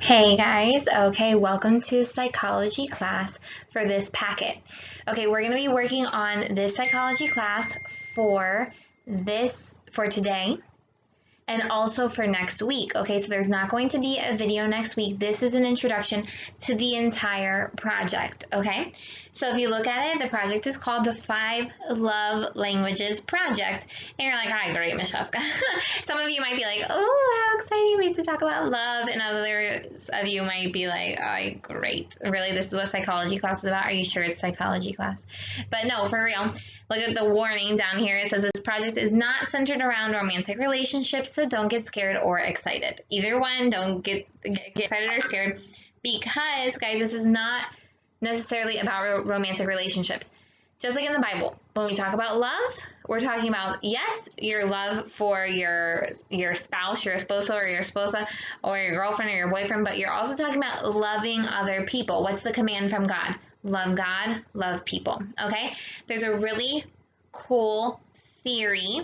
Hey guys, okay, welcome to psychology class for this packet. Okay, we're going to be working on this psychology class for today and also for next week. Okay, so there's not going to be a video next week. This is an introduction to the entire project, okay? So if you look at it, the project is called the 5 Love Languages Project. And you're like, hi, great, Miss Shaska. Some of you might be like, oh, how exciting, we used to talk about love. And others of you might be like, oh, great. Really, this is what psychology class is about? Are you sure it's psychology class? But no, for real. Look at the warning down here. It says this project is not centered around romantic relationships, so don't get scared or excited. Either one, don't get excited or scared, because, guys, this is not necessarily about romantic relationships. Just like in the Bible, when we talk about love, we're talking about, yes, your love for your spouse, your esposo or your esposa, or your girlfriend or your boyfriend, but you're also talking about loving other people. What's the command from God? Love God, love people, okay? There's a really cool theory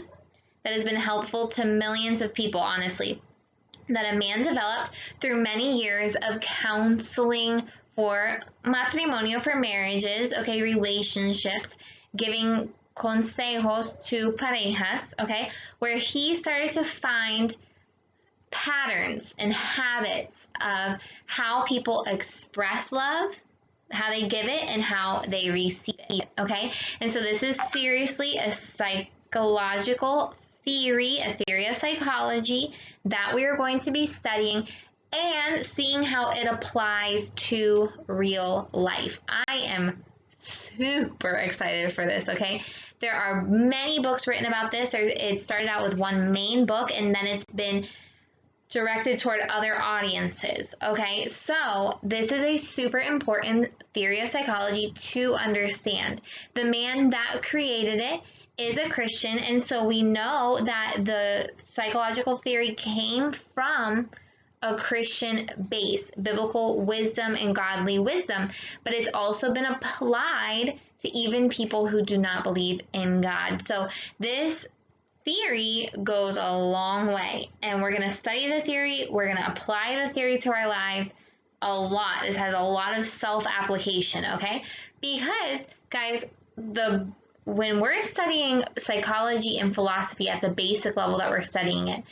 that has been helpful to millions of people, honestly, that a man developed through many years of counseling for matrimonio, for marriages, okay, relationships, giving consejos to parejas, okay, where he started to find patterns and habits of how people express love, how they give it, and how they receive it, okay? And so this is seriously a psychological theory, a theory of psychology that we are going to be studying and seeing how it applies to real life. I am super excited for this, okay? There are many books written about this. It started out with one main book, and then it's been directed toward other audiences, okay? So this is a super important theory of psychology to understand. The man that created it is a Christian, and so we know that the psychological theory came from a Christian base, biblical wisdom and godly wisdom, but it's also been applied to even people who do not believe in God. So this theory goes a long way, and we're going to study the theory, we're going to apply the theory to our lives a lot. This has a lot of self-application, okay? Because, guys, when we're studying psychology and philosophy at the basic level that we're studying it,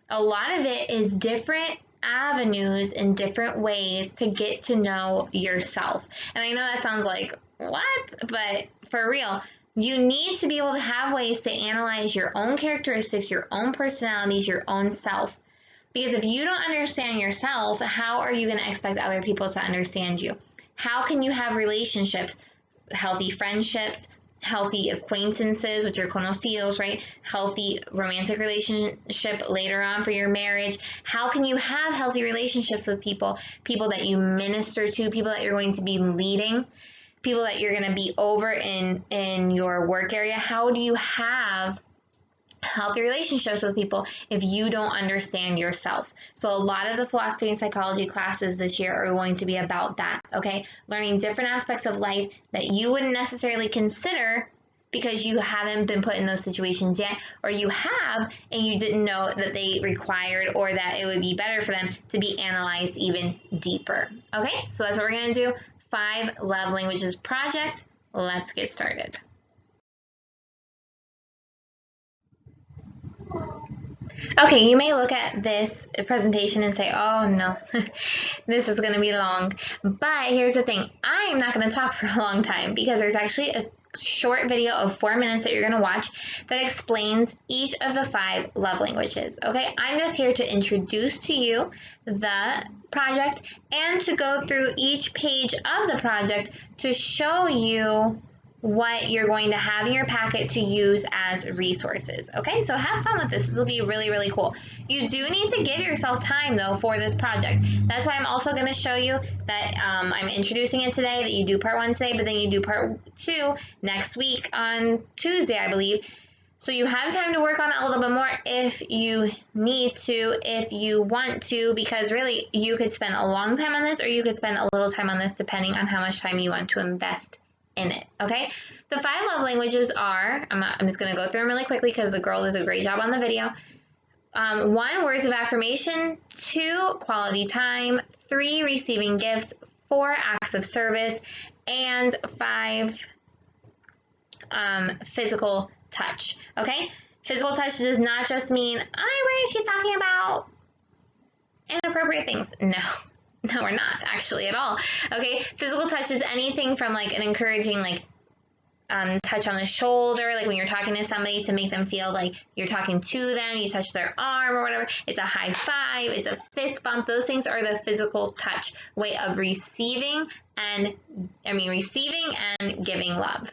a lot of it is different avenues and different ways to get to know yourself. And I know that sounds like, what? But for real, you need to be able to have ways to analyze your own characteristics, your own personalities, your own self. Because if you don't understand yourself, how are you going to expect other people to understand you? How can you have relationships, healthy friendships, healthy acquaintances, which are conocidos, right? Healthy romantic relationship later on for your marriage. How can you have healthy relationships with people that you minister to, people that you're going to be leading, people that you're going to be over in your work area? How do you have healthy relationships with people if you don't understand yourself? So a lot of the philosophy and psychology classes this year are going to be about that, okay? Learning different aspects of life that you wouldn't necessarily consider because you haven't been put in those situations yet, or you have and you didn't know that they required or that it would be better for them to be analyzed even deeper, okay? So that's what we're going to do. 5 Love Languages Project. Let's get started. Okay, you may look at this presentation and say, oh no, this is going to be long. But here's the thing, I'm not going to talk for a long time because there's actually a short video of 4 minutes that you're going to watch that explains each of the 5 love languages, okay? I'm just here to introduce to you the project and to go through each page of the project to show you what you're going to have in your packet to use as resources, okay? So have fun with this. This will be really, really cool. You do need to give yourself time, though, for this project. That's why I'm also going to show you that I'm introducing it today, that you do part 1 today, but then you do part 2 next week on Tuesday, I believe. So you have time to work on it a little bit more if you need to, if you want to, because really you could spend a long time on this or you could spend a little time on this depending on how much time you want to invest in it, okay? The 5 love languages are, I'm just going to go through them really quickly because the girl does a great job on the video. 1, words of affirmation, 2, quality time, 3, receiving gifts, 4, acts of service, and 5, physical touch. Okay? Physical touch does not just mean, she's talking about inappropriate things. No. No, we're not actually at all. Okay? Physical touch is anything from like an encouraging, like, touch on the shoulder, like when you're talking to somebody to make them feel like you're talking to them, you touch their arm or whatever. It's a high five, it's a fist bump. Those things are the physical touch way of receiving and giving love.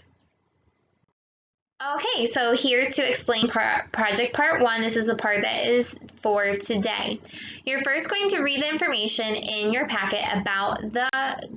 Okay, so here to explain project part 1, this is the part that is for today. You're first going to read the information in your packet about the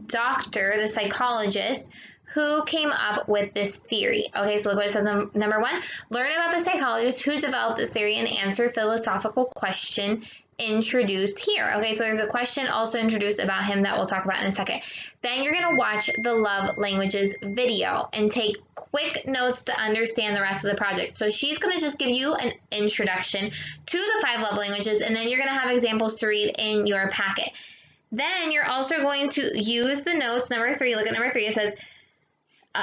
doctor, the psychologist, who came up with this theory. Okay, so look what it says. Number 1, learn about the psychologist who developed this theory and answer philosophical question introduced here. Okay, so there's a question also introduced about him that we'll talk about in a second. Then you're going to watch the love languages video and take quick notes to understand the rest of the project. So she's going to just give you an introduction to the 5 love languages, and then you're going to have examples to read in your packet. Then you're also going to use the notes. Number 3, look at number 3. It says,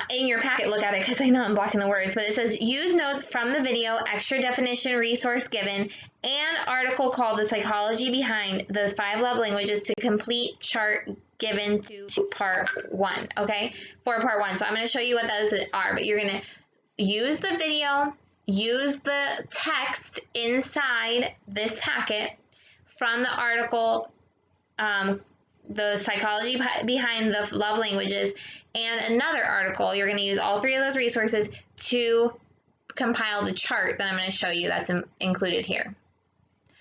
in your packet, look at it because I know I'm blocking the words, but it says use notes from the video, extra definition resource given, and article called The Psychology Behind the 5 Love Languages to complete chart given to part 1, okay, for part 1. So I'm going to show you what those are, but you're going to use the video, use the text inside this packet from the article, The Psychology Behind the Love Languages, and another article. You're going to use all 3 of those resources to compile the chart that I'm going to show you that's included here.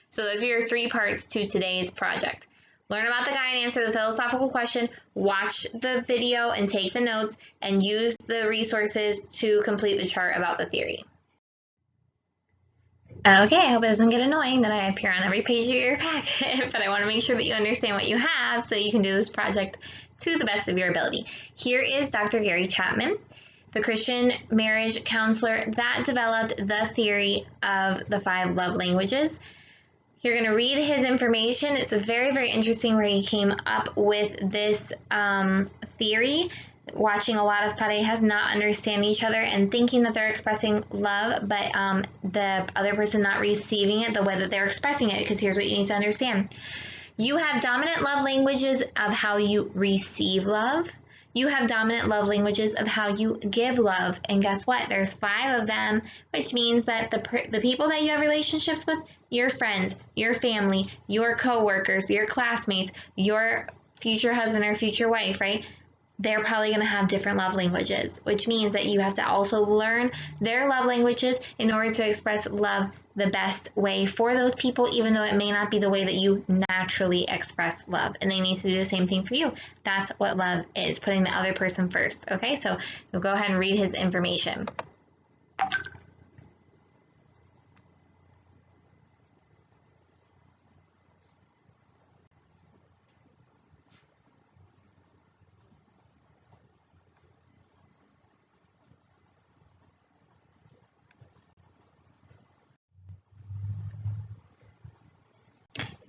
So those are your 3 parts to today's project. Learn about the guy and answer the philosophical question, watch the video and take the notes, and use the resources to complete the chart about the theory. Okay, I hope it doesn't get annoying that I appear on every page of your packet, but I want to make sure that you understand what you have so you can do this project to the best of your ability. Here is Dr. Gary Chapman, the Christian marriage counselor that developed the theory of the 5 love languages. You're going to read his information. It's a very, very interesting where he came up with this theory, watching a lot of parejas not understand each other and thinking that they're expressing love, but the other person not receiving it the way that they're expressing it, because here's what you need to understand. You have dominant love languages of how you receive love. You have dominant love languages of how you give love. And guess what? There's 5 of them, which means that the people that you have relationships with, your friends, your family, your coworkers, your classmates, your future husband or future wife, right? They're probably going to have different love languages, which means that you have to also learn their love languages in order to express love the best way for those people, even though it may not be the way that you naturally express love. And they need to do the same thing for you. That's what love is, putting the other person first. Okay, so you'll go ahead and read his information.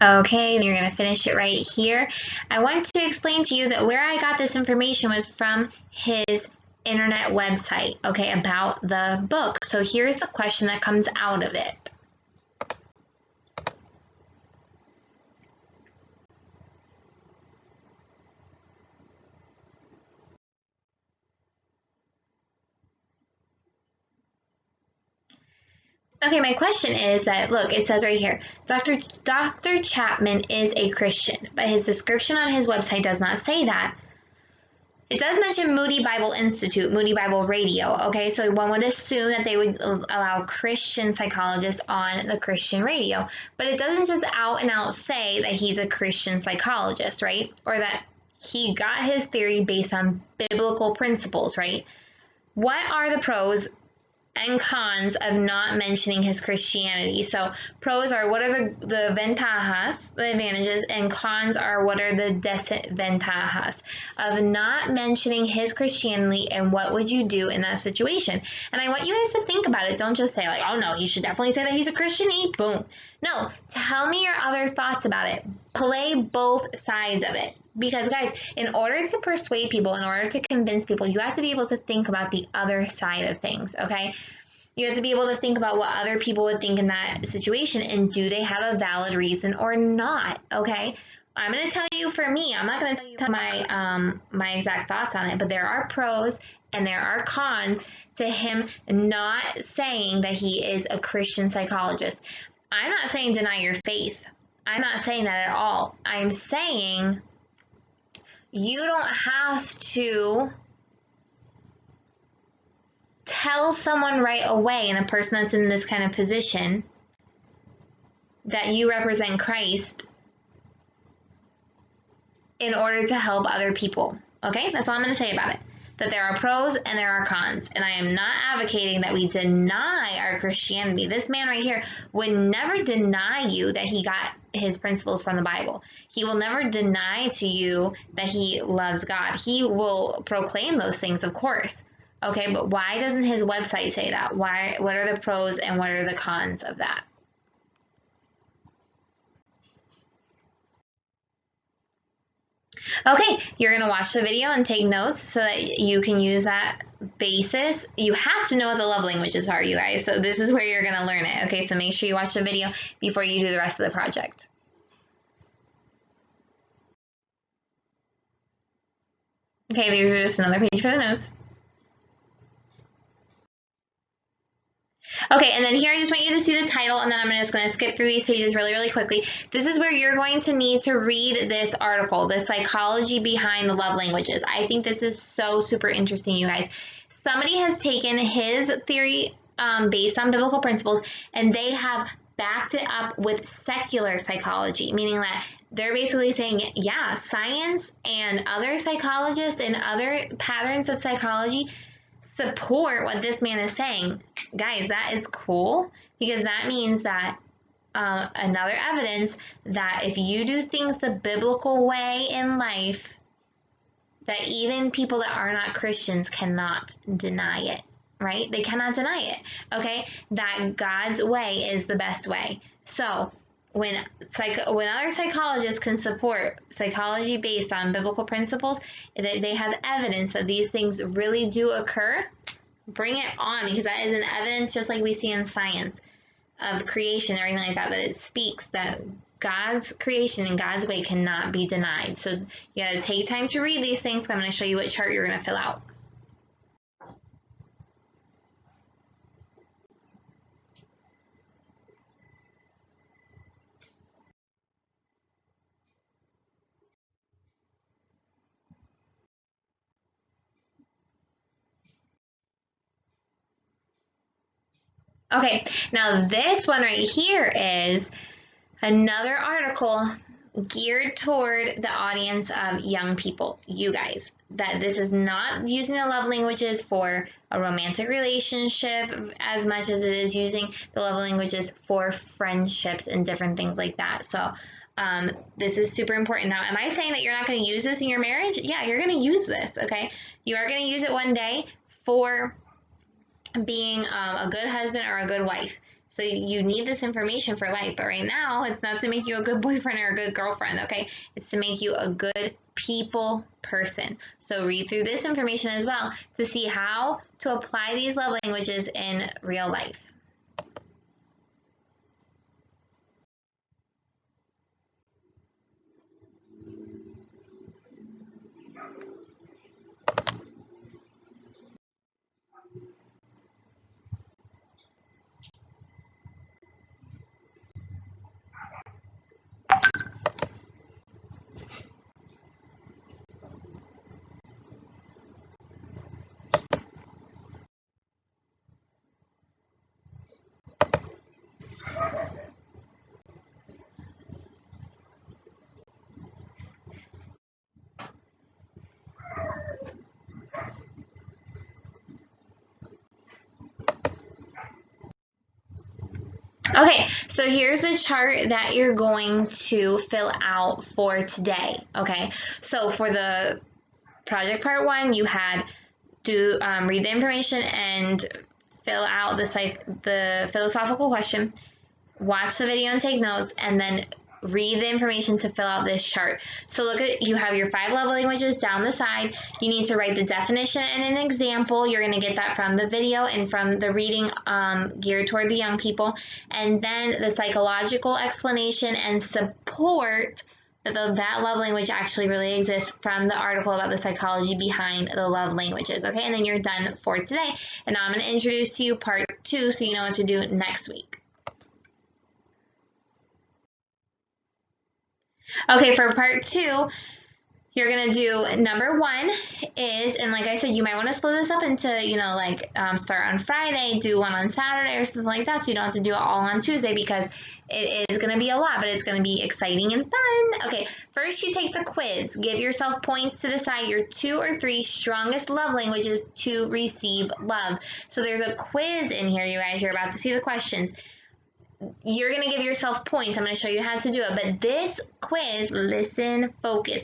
Okay, you're going to finish it right here. I want to explain to you that where I got this information was from his internet website, okay, about the book. So here's the question that comes out of it. Okay, my question is that, look, it says right here, Dr. Chapman is a Christian, but his description on his website does not say that. It does mention Moody Bible Institute, Moody Bible Radio, okay? So one would assume that they would allow Christian psychologists on the Christian radio, but it doesn't just out and out say that he's a Christian psychologist, right? Or that he got his theory based on biblical principles, right? What are the pros and cons of not mentioning his Christianity? So pros are what are the ventajas, the advantages, and cons are what are the desventajas of not mentioning his Christianity, and what would you do in that situation? And I want you guys to think about it. Don't just say like, oh no, you should definitely say that he's a Christian. Boom. No, tell me your other thoughts about it. Play both sides of it. Because, guys, in order to persuade people, in order to convince people, you have to be able to think about the other side of things, okay? You have to be able to think about what other people would think in that situation, and do they have a valid reason or not, okay? I'm going to tell you for me, I'm not going to tell you my exact thoughts on it, but there are pros and there are cons to him not saying that he is a Christian psychologist. I'm not saying deny your faith. I'm not saying that at all. I'm saying you don't have to tell someone right away, and a person that's in this kind of position, that you represent Christ in order to help other people. Okay? That's all I'm going to say about it. That there are pros and there are cons. And I am not advocating that we deny our Christianity. This man right here would never deny you that he got his principles from the Bible. He will never deny to you that he loves God. He will proclaim those things, of course. Okay, but why doesn't his website say that? Why? What are the pros and what are the cons of that? Okay, you're going to watch the video and take notes so that you can use that basis. You have to know what the love languages are, you guys. So this is where you're going to learn it. Okay, so make sure you watch the video before you do the rest of the project. Okay, these are just another page for the notes. Okay, and then here I just want you to see the title, and then I'm just going to skip through these pages really, really quickly. This is where you're going to need to read this article, The Psychology Behind the Love Languages. I think this is so super interesting, you guys. Somebody has taken his theory based on biblical principles, and they have backed it up with secular psychology, meaning that they're basically saying, yeah, science and other psychologists and other patterns of psychology support what this man is saying. Guys, that is cool, because that means that another evidence that if you do things the biblical way in life, that even people that are not Christians cannot deny it, right? They cannot deny it, okay? That God's way is the best way. So when other psychologists can support psychology based on biblical principles, they have evidence that these things really do occur, bring it on, because that is an evidence, just like we see in science of creation, everything like that, that it speaks that God's creation and God's way cannot be denied. So you got to take time to read these things. I'm going to show you what chart you're going to fill out. Okay, now this one right here is another article geared toward the audience of young people, you guys. That this is not using the love languages for a romantic relationship as much as it is using the love languages for friendships and different things like that. So this is super important. Now, am I saying that you're not going to use this in your marriage? Yeah, you're going to use this, okay? You are going to use it one day for being a good husband or a good wife. So you need this information for life, but right now it's not to make you a good boyfriend or a good girlfriend, okay? It's to make you a good people person. So read through this information as well to see how to apply these love languages in real life. Okay, so here's a chart that you're going to fill out for today, okay? So for the project part 1, you had to read the information and fill out the philosophical question. watch the video and take notes, and then read the information to fill out this chart. So look at, you have your 5 love languages down the side. You need to write the definition and an example. You're going to get that from the video and from the reading geared toward the young people. And then the psychological explanation and support that that love language actually really exists from the article about the psychology behind the love languages. Okay, and then you're done for today. And now I'm going to introduce to you part 2 so you know what to do next week. Okay, for part 2, you're going to do number 1 is, and like I said, you might want to split this up into, start on Friday, do one on Saturday or something like that, so you don't have to do it all on Tuesday because it is going to be a lot, but it's going to be exciting and fun. Okay, first you take the quiz. Give yourself points to decide your 2 or 3 strongest love languages to receive love. So there's a quiz in here, you guys. You're about to see the questions. You're going to give yourself points. I'm going to show you how to do it. But this quiz, listen, focus.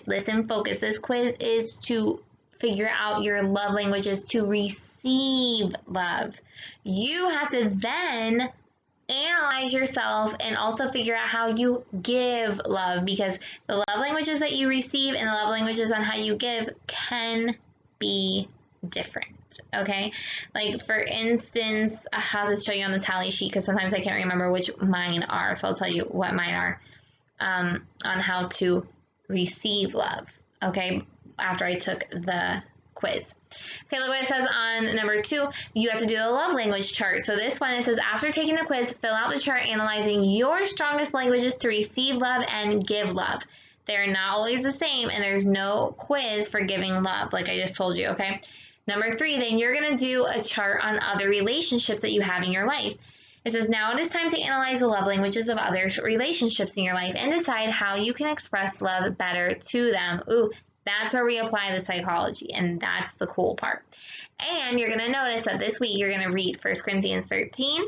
This quiz is to figure out your love languages to receive love. You have to then analyze yourself and also figure out how you give love, because the love languages that you receive and the love languages on how you give can be different. Okay, like for instance, I'll just show you on the tally sheet because sometimes I can't remember which mine are, so I'll tell you what mine are on how to receive love, okay, after I took the quiz. Okay, look what it says on number 2. You have to do the love language chart. So this one, it says, after taking the quiz, fill out the chart analyzing your strongest languages to receive love and give love. They're not always the same, and there's no quiz for giving love, like I just told you, okay? Number 3, then you're going to do a chart on other relationships that you have in your life. It says, now it is time to analyze the love languages of other relationships in your life and decide how you can express love better to them. Ooh, that's where we apply the psychology, and that's the cool part. And you're going to notice that this week you're going to read 1 Corinthians 13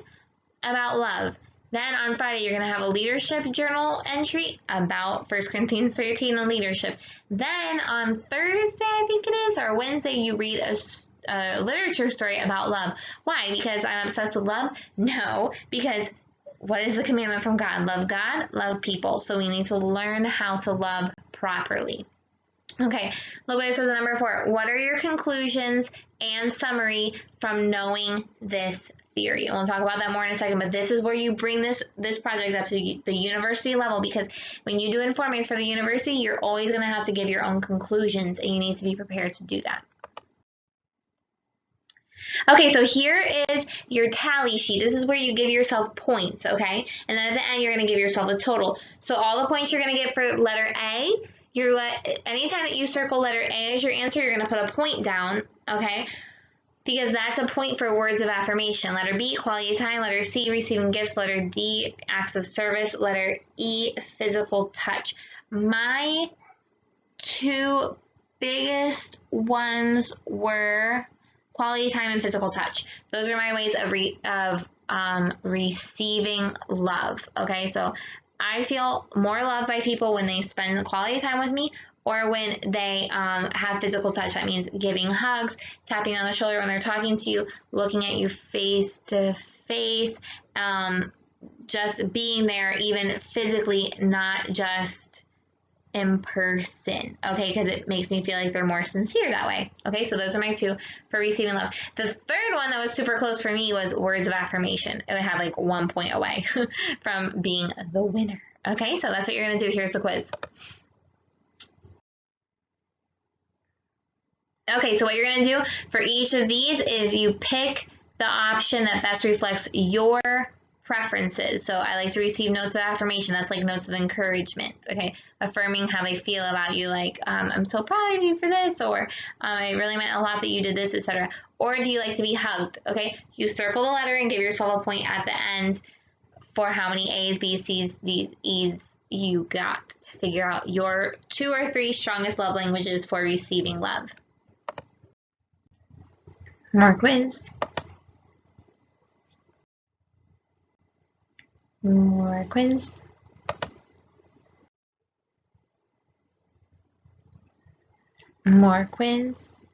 about love. Then on Friday, you're going to have a leadership journal entry about 1 Corinthians 13 on leadership. Then on Thursday, I think it is, or Wednesday, you read a literature story about love. Why? Because I'm obsessed with love? No, because what is the commandment from God? Love God, love people. So we need to learn how to love properly. Okay, look what it says in number 4. What are your conclusions and summary from knowing this theory? And we'll talk about that more in a second, but this is where you bring this project up to the university level, because when you do informings for the university, you're always going to have to give your own conclusions, and you need to be prepared to do that. Okay, so here is your tally sheet. This is where you give yourself points, okay? And then at the end, you're going to give yourself a total. So all the points you're going to get for letter A, anytime that you circle letter A as your answer, you're going to put a point down, okay? Because that's a point for words of affirmation. Letter B, quality time. Letter C, receiving gifts. Letter D, acts of service. Letter E, physical touch. My 2 biggest ones were quality time and physical touch. Those are my ways of receiving love. Okay, so I feel more loved by people when they spend quality time with me, or when they have physical touch. That means giving hugs, tapping on the shoulder when they're talking to you, looking at you face to face, just being there even physically, not just in person, okay, because it makes me feel like they're more sincere that way. Okay, so those are my 2 for receiving love. The third one that was super close for me was words of affirmation. It had like 1 point away from being the winner. Okay, so that's what you're going to do. Here's the quiz. Okay, so what you're going to do for each of these is you pick the option that best reflects your preferences. So I like to receive notes of affirmation. That's like notes of encouragement, okay? Affirming how they feel about you, like, I'm so proud of you for this, or it really meant a lot that you did this, etc. Or do you like to be hugged, okay? You circle the letter and give yourself a point at the end for how many A's, B's, C's, D's, E's you got to figure out your 2 or 3 strongest love languages for receiving love. More quiz. More quiz. More quiz.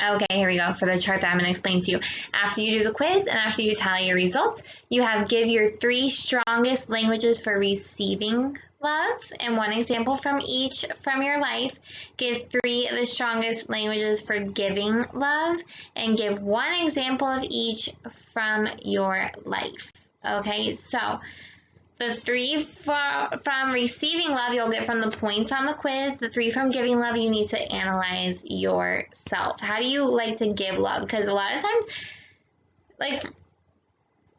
Okay, here we go for the chart that I'm going to explain to you. After you do the quiz and after you tally your results, you have give your 3 strongest languages for receiving love and 1 example from each from your life. Give 3 of the strongest languages for giving love and give 1 example of each from your life. Okay, so the 3 from receiving love you'll get from the points on the quiz. The 3 from giving love you need to analyze yourself. How do you like to give love? Because a lot of times, like,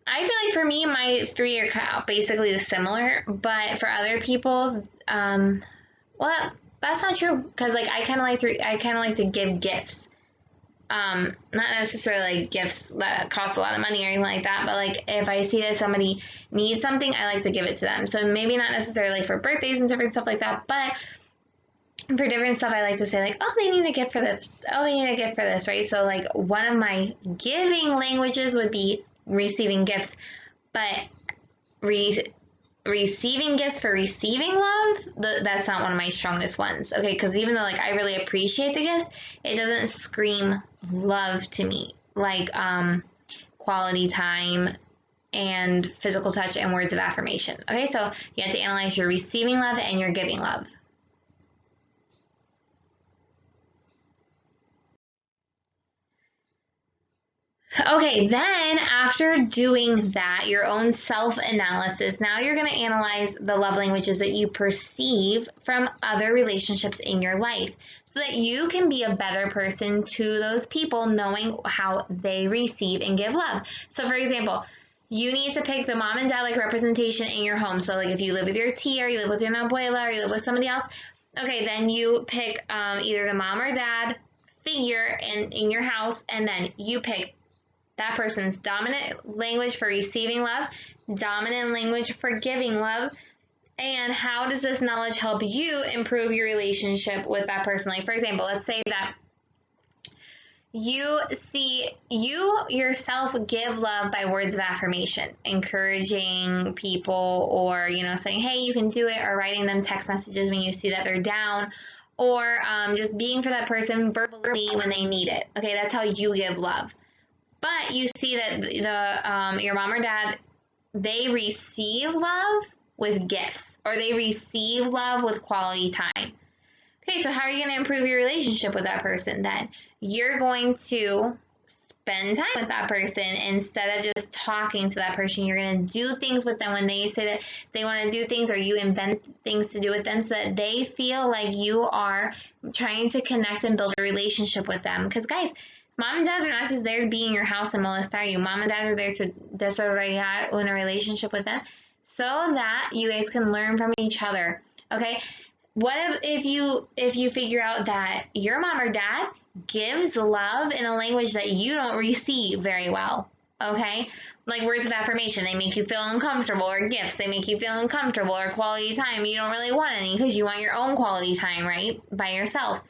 I feel like for me, my 3 are basically similar, but for other people, well, that's not true. Because like I kind of like to give gifts. Not necessarily like gifts that cost a lot of money or anything like that, but like if I see that somebody needs something, I like to give it to them. So maybe not necessarily for birthdays and different stuff like that, but for different stuff, I like to say like, oh, they need a gift for this. Oh, they need a gift for this, right? So like one of my giving languages would be receiving gifts, but receiving gifts for receiving love, that's not one of my strongest ones, okay? Because even though like I really appreciate the gifts, it doesn't scream love to me like quality time and physical touch and words of affirmation. Okay, so you have to analyze your receiving love and your giving love. Okay, then after doing that, your own self-analysis, now you're going to analyze the love languages that you perceive from other relationships in your life so that you can be a better person to those people knowing how they receive and give love. So for example, you need to pick the mom and dad like representation in your home. So like if you live with your tia or you live with your abuela or you live with somebody else, okay, then you pick either the mom or dad figure in your house, and then you pick that person's dominant language for receiving love, dominant language for giving love, and how does this knowledge help you improve your relationship with that person? Like, for example, let's say that you yourself give love by words of affirmation, encouraging people, or, you know, saying, hey, you can do it, or writing them text messages when you see that they're down, or just being for that person verbally when they need it. Okay, that's how you give love. But you see that your mom or dad, they receive love with gifts, or they receive love with quality time. Okay, so how are you going to improve your relationship with that person then? You're going to spend time with that person instead of just talking to that person. You're going to do things with them when they say that they want to do things, or you invent things to do with them so that they feel like you are trying to connect and build a relationship with them. Because guys, mom and dad are not just there to be in your house and molestar you. Mom and dad are there to desarrollar una relationship with them so that you guys can learn from each other. Okay? What if you figure out that your mom or dad gives love in a language that you don't receive very well? Okay? Like words of affirmation, they make you feel uncomfortable, or gifts, they make you feel uncomfortable, or quality time, you don't really want any because you want your own quality time, right? By yourself.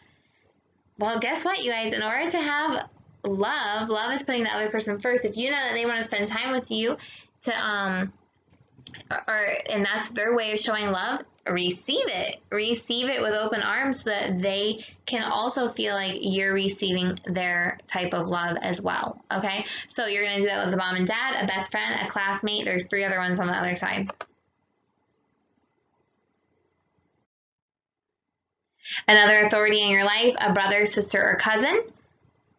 Well, guess what, you guys? In order to have love is putting the other person first. If you know that they want to spend time with you and that's their way of showing love, receive it with open arms so that they can also feel like you're receiving their type of love as well. Okay, so you're going to do that with the mom and dad, a best friend, a classmate. There's 3 other ones on the other side. Another authority in your life, a brother, sister, or cousin.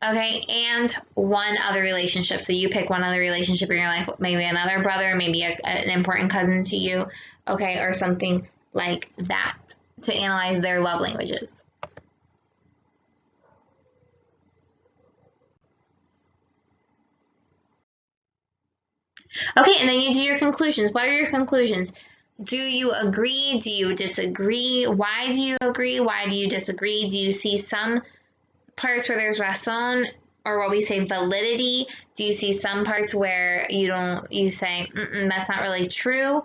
Okay, and 1 other relationship. So you pick 1 other relationship in your life, maybe another brother, maybe an important cousin to you, okay, or something like that, to analyze their love languages. Okay, and then you do your conclusions. What are your conclusions? Do you agree? Do you disagree? Why do you agree? Why do you disagree? Do you see some parts where there's raison, or what we say validity? Do you see some parts where you say, that's not really true?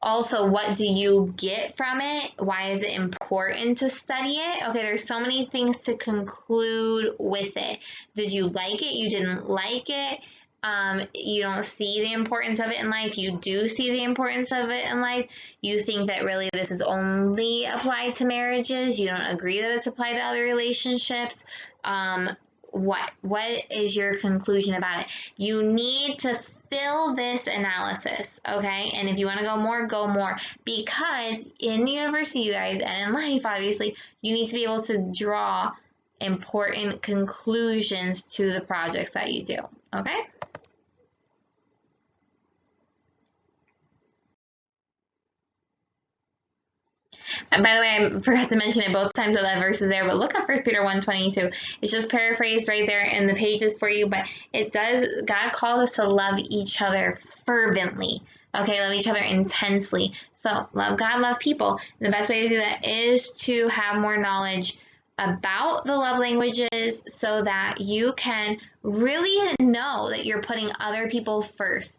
Also, what do you get from it? Why is it important to study it? Okay, there's so many things to conclude with it. Did you like it? You didn't like it? You don't see the importance of it in life. You do see the importance of it in life. You think that really this is only applied to marriages. You don't agree that it's applied to other relationships. What is your conclusion about it? You need to fill this analysis, okay? And if you want to go more, because in university, you guys, and in life, obviously, you need to be able to draw important conclusions to the projects that you do, okay? And by the way, I forgot to mention it both times that verse is there, but look at 1 Peter 1:22. It's just paraphrased right there in the pages for you, but it does, God calls us to love each other fervently. Okay, love each other intensely. So love God, love people. And the best way to do that is to have more knowledge about the love languages so that you can really know that you're putting other people first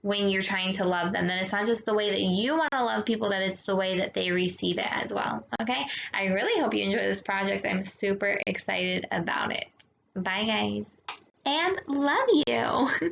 when you're trying to love them. Then it's not just the way that you want to love people, that it's the way that they receive it as well. Okay? I really hope you enjoy this project. I'm super excited about it. Bye, guys. And love you.